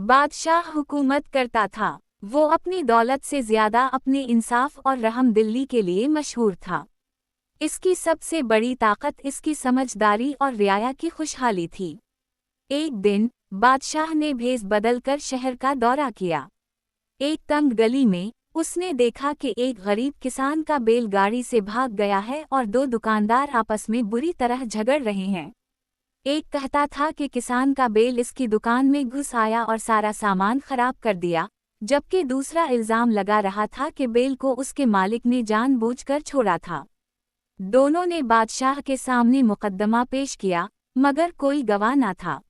बादशाह हुकूमत करता था। वो अपनी दौलत से ज्यादा अपने इंसाफ और रहम दिली के लिए मशहूर था। इसकी सबसे बड़ी ताकत इसकी समझदारी और रियाया की खुशहाली थी। एक दिन बादशाह ने भेष बदलकर शहर का दौरा किया। एक तंग गली में उसने देखा कि एक गरीब किसान का बैल गाड़ी से भाग गया है और दो दुकानदार आपस में बुरी तरह झगड़ रहे हैं। एक कहता था कि किसान का बैल इसकी दुकान में घुस आया और सारा सामान खराब कर दिया, जबकि दूसरा इल्जाम लगा रहा था कि बैल को उसके मालिक ने जानबूझकर छोड़ा था। दोनों ने बादशाह के सामने मुकदमा पेश किया, मगर कोई गवाह न था।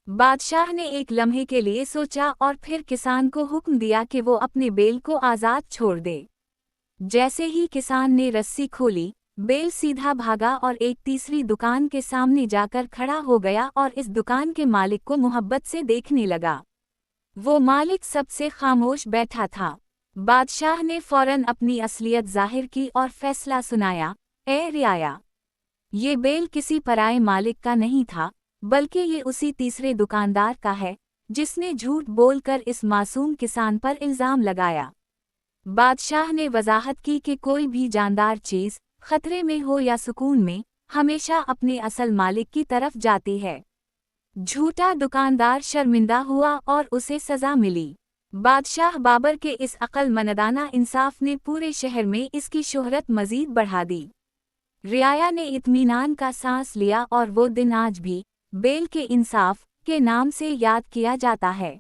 बादशाह ने एक लम्हे के लिए सोचा और फिर किसान को हुक्म दिया कि वो अपने बैल को आज़ाद छोड़ दे। जैसे ही किसान ने रस्सी खोली, बैल सीधा भागा और एक तीसरी दुकान के सामने जाकर खड़ा हो गया और इस दुकान के मालिक को मोहब्बत से देखने लगा। वो मालिक सबसे खामोश बैठा था। बादशाह ने फौरन अपनी असलियत जाहिर की और फैसला सुनाया, ए रियाया, ये बैल किसी पराये मालिक का नहीं था, बल्कि ये उसी तीसरे दुकानदार का है जिसने झूठ बोलकर इस मासूम किसान पर इल्ज़ाम लगाया। बादशाह ने वजाहत की कि कोई भी जानदार चीज़ खतरे में हो या सुकून में, हमेशा अपने असल मालिक की तरफ जाती है। झूठा दुकानदार शर्मिंदा हुआ और उसे सज़ा मिली। बादशाह बाबर के इस अक्लमंदाना इंसाफ ने पूरे शहर में इसकी शोहरत मज़ीद बढ़ा दी। रियाया ने इत्मीनान का सांस लिया और वो दिन आज भी बैल के इंसाफ के नाम से याद किया जाता है।